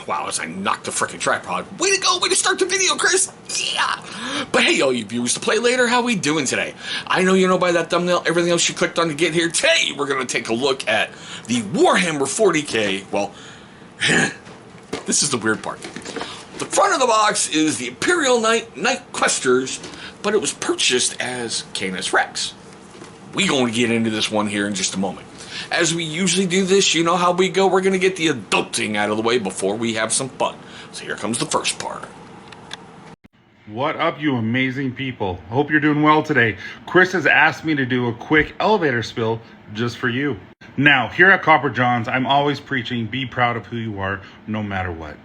Wow, as I knocked the freaking tripod. Way to go, way to start the video, Chris! Yeah! But hey, all you viewers to play later, how we doing today? I know you know by that thumbnail everything else you clicked on to get here. Today, we're going to take a look at the Warhammer 40k, well, this is the weird part. The front of the box is the Imperial Knight Questoris, but it was purchased as Canis Rex. We're going to get into this one here in just a moment. As we usually do this, you know how we go. We're going to get the adulting out of the way before we have some fun. So here comes the first part. What up, you amazing people? Hope you're doing well today. Chris has asked me to do a quick elevator spill just for you. Now, here at Copper John's, I'm always preaching be proud of who you are no matter what.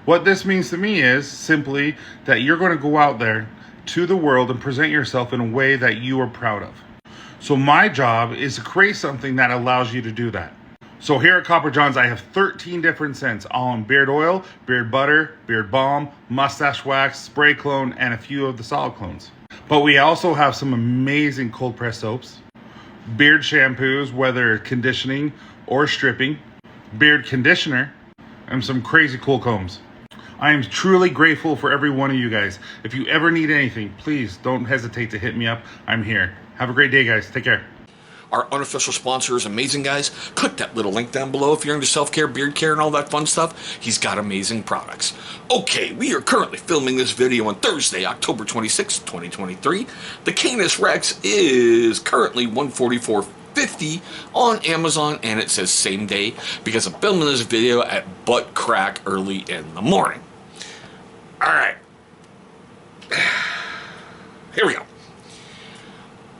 What this means to me is simply that you're going to go out there to the world and present yourself in a way that you are proud of. So my job is to create something that allows you to do that. So here at Copper John's, I have 13 different scents, all in beard oil, beard butter, beard balm, mustache wax, spray clone, and a few of the solid clones. But we also have some amazing cold press soaps, beard shampoos, whether conditioning or stripping, beard conditioner, and some crazy cool combs. I am truly grateful for every one of you guys. If you ever need anything, please don't hesitate to hit me up. I'm here. Have a great day, guys. Take care. Our unofficial sponsor is amazing, guys. Click that little link down below if you're into self-care, beard care, and all that fun stuff. He's got amazing products. Okay, we are currently filming this video on Thursday, October 26, 2023. The Canis Rex is currently $144.50 on Amazon, and it says same day because I'm filming this video at butt crack early in the morning. All right. Here we go.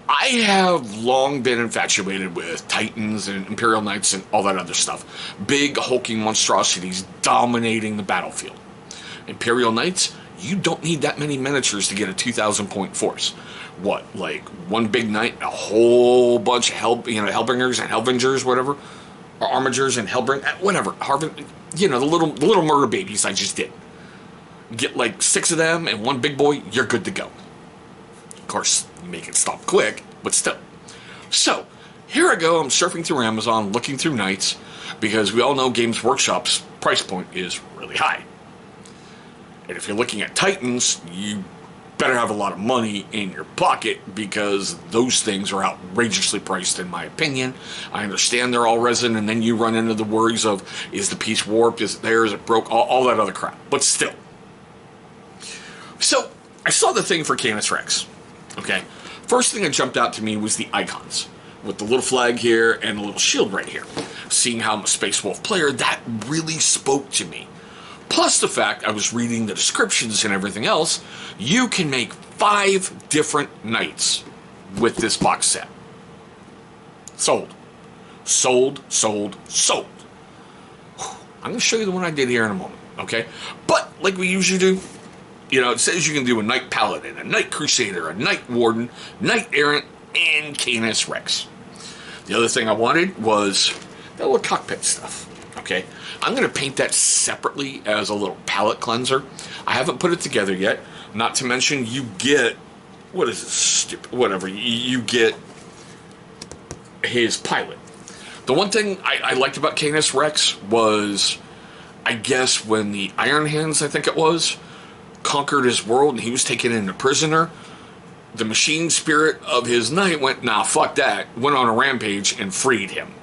I have long been infatuated with Titans and Imperial Knights and all that other stuff. Big, hulking monstrosities dominating the battlefield. Imperial Knights, you don't need that many miniatures to get a 2,000 point force. What, like one big knight, a whole bunch of Hellbringers and Hellvengers, whatever, or Armigers and Hellbring, whatever. You know, the little murder babies I just did. Get like 6 of them and one big boy, you're good to go. Of course, you make it stop quick, but still. So, here I go, I'm surfing through Amazon, looking through Knights, because we all know Games Workshop's price point is really high. And if you're looking at Titans, you better have a lot of money in your pocket, because those things are outrageously priced, in my opinion. I understand they're all resin, and then you run into the worries of, is the piece warped, is it there, is it broke, all that other crap. But still. So, I saw the thing for Canis Rex. Okay, first thing that jumped out to me was the icons, with the little flag here and the little shield right here. Seeing how I'm a Space Wolf player, that really spoke to me. Plus the fact I was reading the descriptions and everything else, you can make 5 different knights with this box set. Sold. Sold, sold, sold. I'm going to show you the one I did here in a moment, okay? But, like we usually do, you know, it says you can do a Knight Paladin, a Knight Crusader, a Knight Warden, Knight Errant, and Canis Rex. The other thing I wanted was that little cockpit stuff, okay? I'm going to paint that separately as a little palette cleanser. I haven't put it together yet. Not to mention, you get, what is this stupid, whatever, you get his pilot. The one thing I liked about Canis Rex was, I guess, when the Iron Hands, I think it was, conquered his world and he was taken into prisoner, the machine spirit of his knight went, nah, fuck that, went on a rampage and freed him.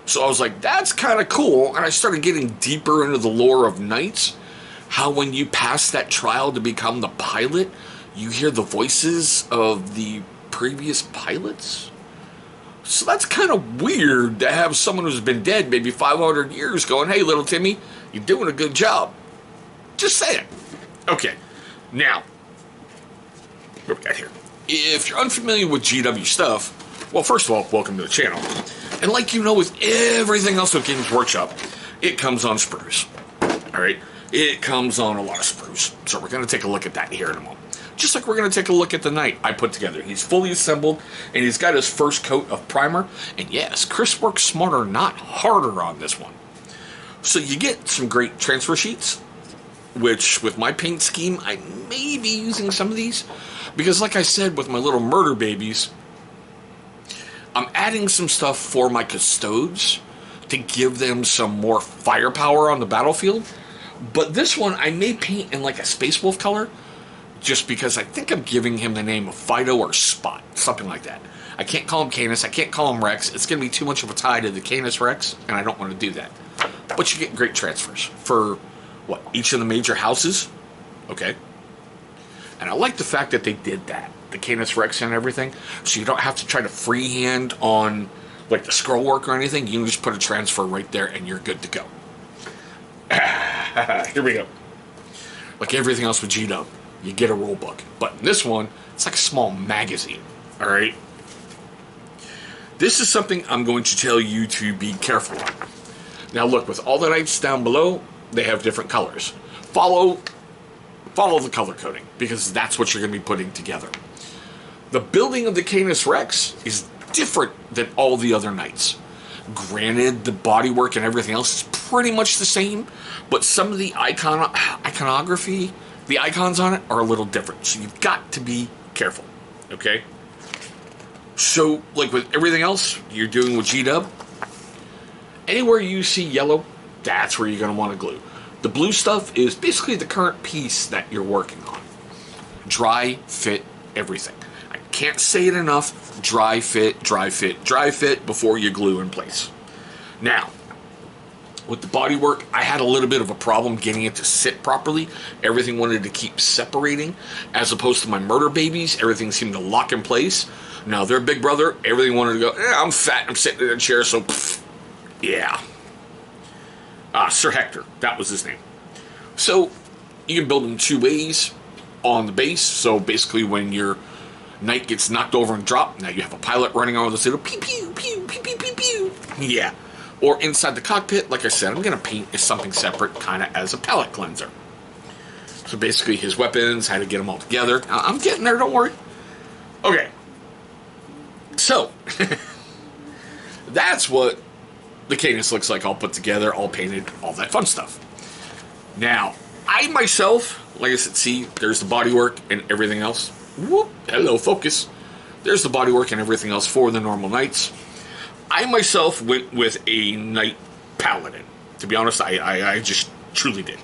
So I was like, that's kind of cool, and I started getting deeper into the lore of knights, how when you pass that trial to become the pilot, you hear the voices of the previous pilots. So that's kind of weird to have someone who's been dead maybe 500 years going, hey, little Timmy, you're doing a good job. Just saying. Okay, now, what we got here? If you're unfamiliar with GW stuff, well, first of all, welcome to the channel. And like you know with everything else with Games Workshop, it comes on sprues. Alright? It comes on a lot of sprues. So we're going to take a look at that here in a moment. Just like we're going to take a look at the knight I put together. He's fully assembled, and he's got his first coat of primer. And yes, Chris works smarter, not harder on this one. So you get some great transfer sheets, which with my paint scheme, I may be using some of these. Because like I said, with my little murder babies, I'm adding some stuff for my custodes to give them some more firepower on the battlefield. But this one, I may paint in like a Space Wolf color, just because I think I'm giving him the name of Fido or Spot, something like that. I can't call him Canis, I can't call him Rex. It's going to be too much of a tie to the Canis Rex, and I don't want to do that. But you get great transfers for, what, each of the major houses? Okay. And I like the fact that they did that, the Canis Rex and everything, so you don't have to try to freehand on, like, the scroll work or anything. You can just put a transfer right there, and you're good to go. Here we go. Like everything else with GW, you get a rule book. But in this one, it's like a small magazine, all right? This is something I'm going to tell you to be careful on. Now look, with all the knights down below, they have different colors. Follow the color coding, because that's what you're going to be putting together. The building of the Canis Rex is different than all the other knights. Granted, the bodywork and everything else is pretty much the same, but some of the iconography, the icons on it, are a little different. So you've got to be careful, okay? So, like with everything else you're doing with GW, anywhere you see yellow, that's where you're going to want to glue. The blue stuff is basically the current piece that you're working on. Dry fit everything. I can't say it enough. Dry fit, dry fit, dry fit before you glue in place. Now, with the bodywork, I had a little bit of a problem getting it to sit properly. Everything wanted to keep separating, as opposed to my murder babies. Everything seemed to lock in place. Now, their big brother, everything wanted to go, I'm fat, I'm sitting in a chair, so, yeah. Sir Hector, that was his name. So, you can build them two ways on the base. So, basically, when your knight gets knocked over and dropped, now you have a pilot running over the city, pew, pew, pew, pew, pew, pew, pew. Yeah. Or inside the cockpit, like I said, I'm going to paint as something separate, kind of as a palette cleanser. So, basically, his weapons, how to get them all together. I'm getting there, don't worry. Okay. So, that's what the Canis looks like all put together, all painted, all that fun stuff. Now, I myself, like I said, see, there's the bodywork and everything else. Whoop, hello, focus. There's the bodywork and everything else for the normal knights. I myself went with a knight paladin. To be honest, I just truly did.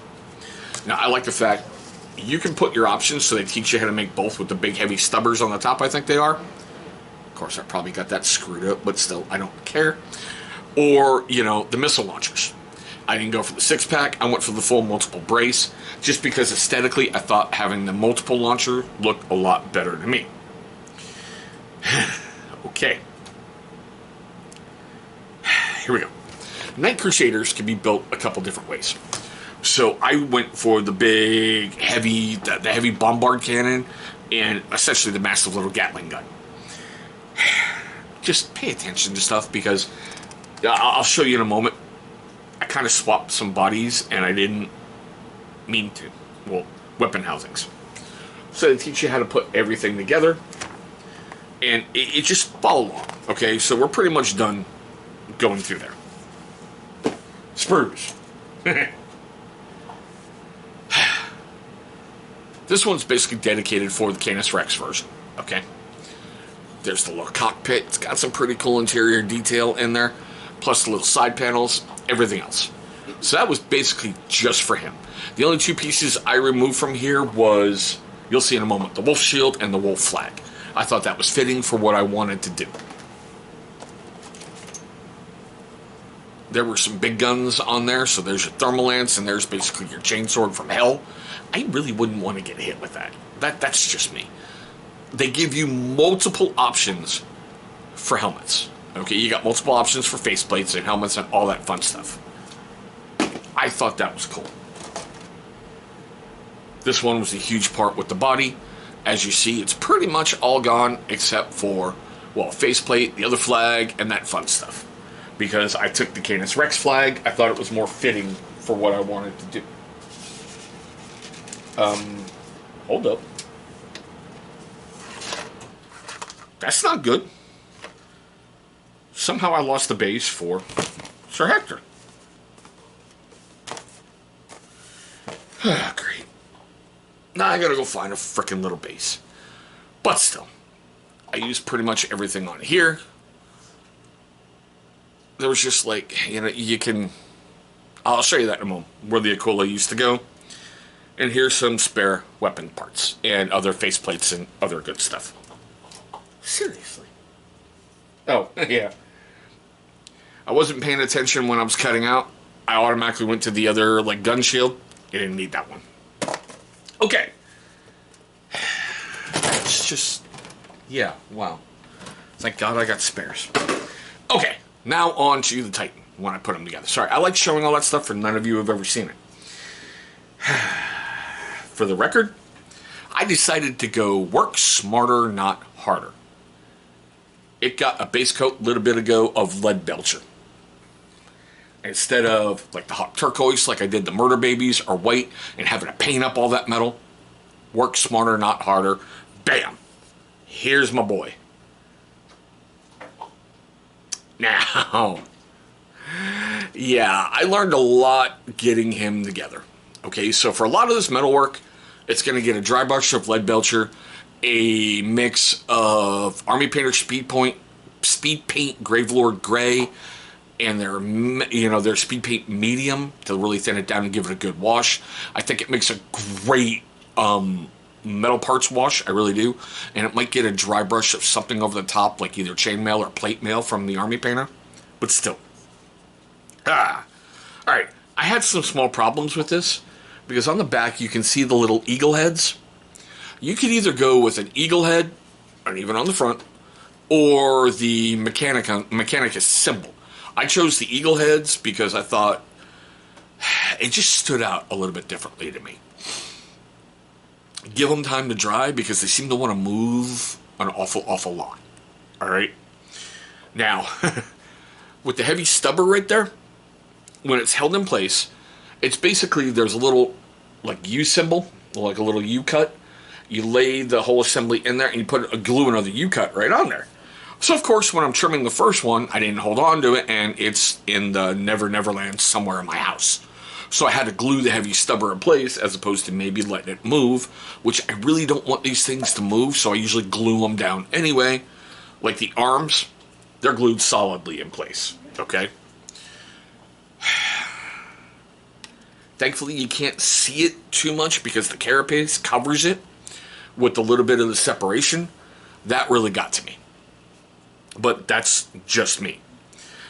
Now, I like the fact you can put your options so they teach you how to make both with the big heavy stubbers on the top, I think they are. Of course, I probably got that screwed up, but still, I don't care. Or, you know, the missile launchers. I didn't go for the six-pack. I went for the full multiple brace, just because aesthetically, I thought having the multiple launcher looked a lot better to me. Okay. Here we go. Knight Crusaders can be built a couple different ways. So I went for the big, heavy, the heavy bombard cannon, and essentially the massive little Gatling gun. Just pay attention to stuff, because I'll show you in a moment. I kind of swapped some bodies, and I didn't mean to. Well, weapon housings. So they teach you how to put everything together, and it just follow along. Okay, so we're pretty much done going through there. Spurs. This one's basically dedicated for the Canis Rex version. Okay. There's the little cockpit. It's got some pretty cool interior detail in there. Plus the little side panels, everything else. So that was basically just for him. The only two pieces I removed from here was, you'll see in a moment, the wolf shield and the wolf flag. I thought that was fitting for what I wanted to do. There were some big guns on there, so there's your thermal lance, and there's basically your chainsword from hell. I really wouldn't want to get hit with that. That's just me. They give you multiple options for helmets. Okay, you got multiple options for faceplates and helmets and all that fun stuff. I thought that was cool. This one was a huge part with the body. As you see, it's pretty much all gone except for, well, faceplate, the other flag, and that fun stuff. Because I took the Canis Rex flag, I thought it was more fitting for what I wanted to do. Hold up. That's not good. Somehow I lost the base for Sir Hector. Great. Now I gotta go find a frickin' little base. But still, I used pretty much everything on here. There was just like, you know, you can I'll show you that in a moment, where the Aquila used to go. And here's some spare weapon parts and other faceplates and other good stuff. Seriously. Oh, yeah. I wasn't paying attention when I was cutting out. I automatically went to the other, like, gun shield. You didn't need that one. Okay. It's just... Yeah, wow. Thank God I got spares. Okay, now on to the Titan, when I put them together. Sorry, I like showing all that stuff, for none of you have ever seen it. For the record, I decided to go work smarter, not harder. It got a base coat a little bit ago of lead belcher. Instead of like the hot turquoise, like I did the murder babies, or white, and having to paint up all that metal, work smarter, not harder. Bam! Here's my boy. Now, yeah, I learned a lot getting him together. Okay, so for a lot of this metalwork, it's going to get a dry brush of lead belcher, a mix of Army Painter Speed Paint Gravelord Gray, and their Speed Paint Medium to really thin it down and give it a good wash. I think it makes a great metal parts wash, I really do. And it might get a dry brush of something over the top, like either chainmail or plate mail from the Army Painter, but still. Alright, I had some small problems with this, because on the back you can see the little eagle heads. You could either go with an eagle head, and even on the front, or the Mechanicus symbol. I chose the eagle heads because I thought it just stood out a little bit differently to me. Give them time to dry, because they seem to want to move an awful lot. Alright? Now, with the heavy stubber right there, when it's held in place, it's basically, there's a little, like, U symbol, like a little U cut. You lay the whole assembly in there, and you put a glue another U cut right on there. So, of course, when I'm trimming the first one, I didn't hold on to it, and it's in the Neverland somewhere in my house. So I had to glue the heavy stubber in place, as opposed to maybe letting it move, which I really don't want these things to move, so I usually glue them down anyway. Like the arms, they're glued solidly in place, okay? Thankfully, you can't see it too much because the carapace covers it with a little bit of the separation. That really got to me. But that's just me.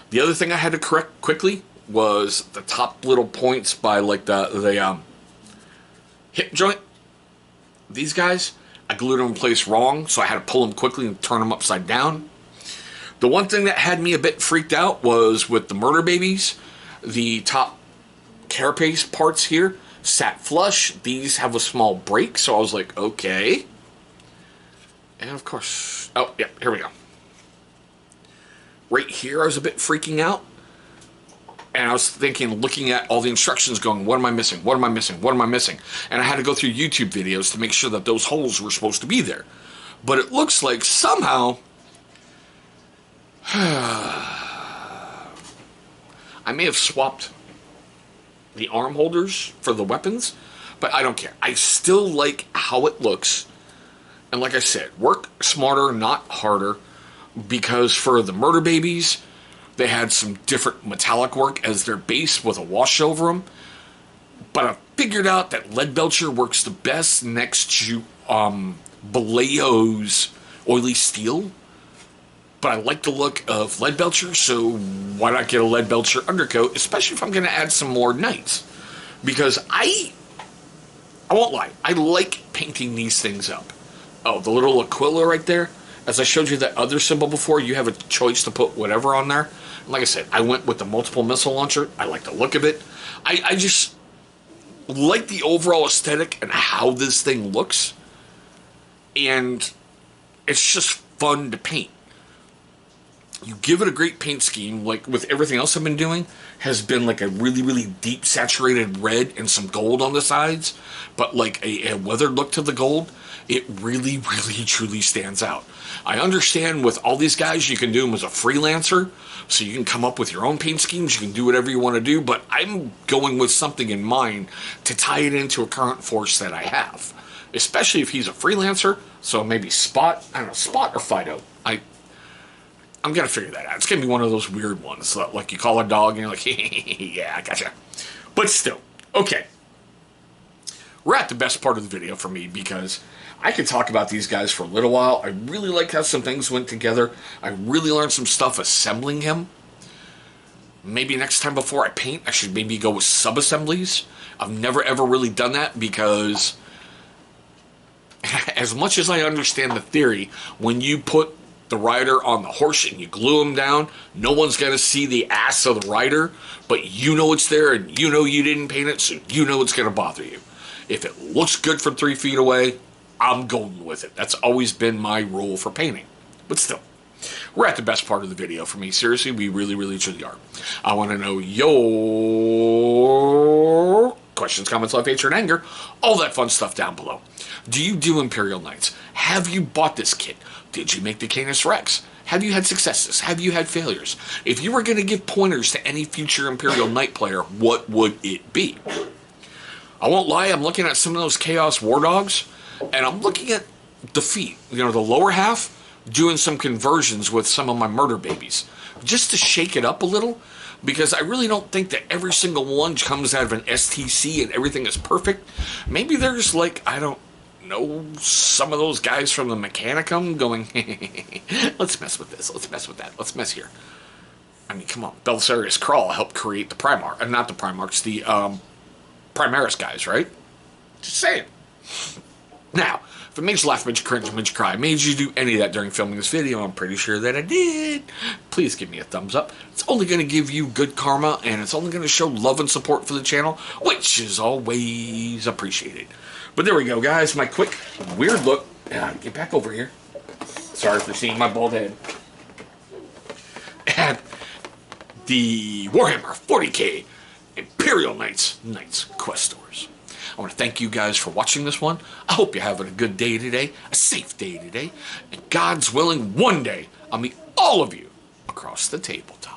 The other thing I had to correct quickly was the top little points by like the hip joint. These guys, I glued them in place wrong, so I had to pull them quickly and turn them upside down. The one thing that had me a bit freaked out was with the murder babies, the top carapace parts here sat flush. These have a small break, so I was like, okay. And of course, oh yeah, here we go. Right here, I was a bit freaking out. And I was thinking, looking at all the instructions going, what am I missing? What am I missing? What am I missing? And I had to go through YouTube videos to make sure that those holes were supposed to be there. But it looks like somehow I may have swapped the arm holders for the weapons, but I don't care. I still like how it looks. And like I said, work smarter, not harder, because for the murder babies, they had some different metallic work as their base with a wash over them. But I figured out that lead belcher works the best next to Vallejo's oily steel. But I like the look of lead belcher, so why not get a lead belcher undercoat, especially if I'm going to add some more knights. Because I won't lie, I like painting these things up. Oh, the little Aquila right there. As I showed you that other symbol before, you have a choice to put whatever on there. Like I said, I went with the multiple missile launcher. I like the look of it. I just like the overall aesthetic and how this thing looks. And it's just fun to paint. You give it a great paint scheme, like with everything else I've been doing, has been like a really, really deep saturated red and some gold on the sides. But like a weathered look to the gold, it really, really, truly stands out. I understand with all these guys, you can do them as a freelancer, so you can come up with your own paint schemes, you can do whatever you want to do, but I'm going with something in mind to tie it into a current force that I have. Especially if he's a freelancer, so maybe Spot, I don't know, Spot or Fido. I'm I'm going to figure that out. It's going to be one of those weird ones. Like you call a dog and you're like, yeah, I gotcha. But still, okay. We're at the best part of the video for me because I could talk about these guys for a little while. I really like how some things went together. I really learned some stuff assembling him. Maybe next time before I paint, I should maybe go with sub-assemblies. I've never ever really done that because as much as I understand the theory, when you put the rider on the horse and you glue him down, no one's going to see the ass of the rider, but you know it's there and you know you didn't paint it, so you know it's going to bother you. If it looks good from 3 feet away, I'm going with it. That's always been my rule for painting. But still, we're at the best part of the video for me. Seriously, we really, really, truly are. I want to know your questions, comments, love, hatred, and anger, all that fun stuff down below. Do you do Imperial Knights? Have you bought this kit? Did you make the Canis Rex? Have you had successes? Have you had failures? If you were going to give pointers to any future Imperial Knight player, what would it be? I won't lie, I'm looking at some of those Chaos War Dogs, and I'm looking at the feet, the lower half, doing some conversions with some of my murder babies, just to shake it up a little, because I really don't think that every single one comes out of an STC and everything is perfect. Maybe there's like, I don't know, some of those guys from the Mechanicum going, let's mess with this, let's mess with that, let's mess here. I mean, come on, Belisarius Krull helped create the Primarch, not the Primarchs, the Primaris guys, right? Just saying. Now, if it makes you laugh, made you cringe, made you cry, made you do any of that during filming this video, I'm pretty sure that I did, please give me a thumbs up. It's only going to give you good karma, and it's only going to show love and support for the channel, which is always appreciated. But there we go, guys. My quick, weird look. Get back over here. Sorry for seeing my bald head. At the Warhammer 40k Imperial Knights Questoris. I want to thank you guys for watching this one. I hope you're having a good day today, a safe day today, and God's willing, one day I'll meet all of you across the tabletop.